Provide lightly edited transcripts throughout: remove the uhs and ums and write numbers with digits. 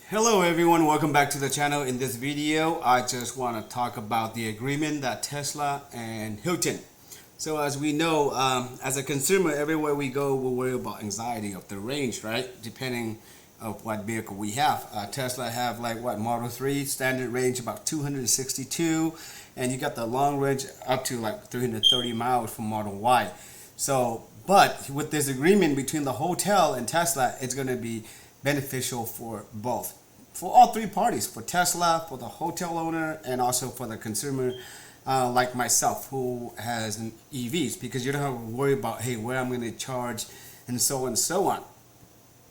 Hello everyone, welcome back to the channel. In this video I just want to talk about the agreement that Tesla and Hilton. So as we know, as a consumer, everywhere we go we worry about anxiety of the range, right? Depending of what vehicle we have. Tesla have like what, Model 3 standard range about 262, and you got the long range up to like 330 miles for Model Y. So but with this agreement between the hotel and Tesla, it's going to be beneficial for both, for all three parties, for Tesla, for the hotel owner, and also for the consumer like myself who has an EVs, because you don't have to worry about, hey, where I'm going to charge and so on and so on.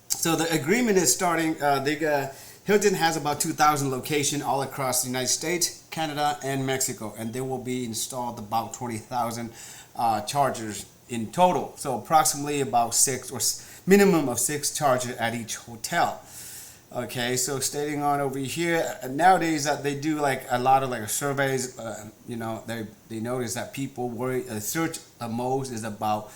So the agreement is starting, Hilton has about 2,000 locations all across the United States, Canada, and Mexico, and there will be installed about 20,000 chargers in total. So approximately about minimum of 6 chargers at each hotel. Okay, so stating on over here, nowadays that they do like a lot of like surveys, they notice that people worry, search most is about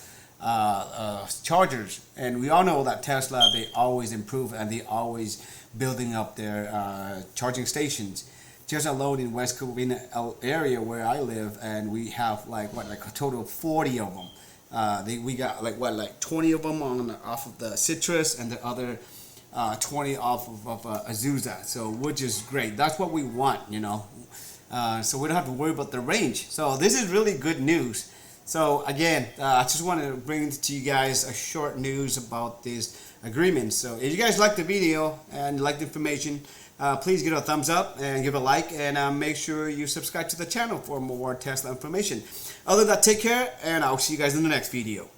chargers, and we all know that Tesla, they always improve and they always building up their charging stations. Just alone in West Covina area where I live, and we have like a total of 40 of them. We got like 20 of them off of the Citrus, and the other 20 off of Azusa. So which is great. That's what we want, so we don't have to worry about the range. So this is really good news. So again, I just want to bring to you guys a short news about this agreement. So if you guys like the video and like the information, please give it a thumbs up and give it a like, and make sure you subscribe to the channel for more Tesla information. Other than that, take care, and I'll see you guys in the next video.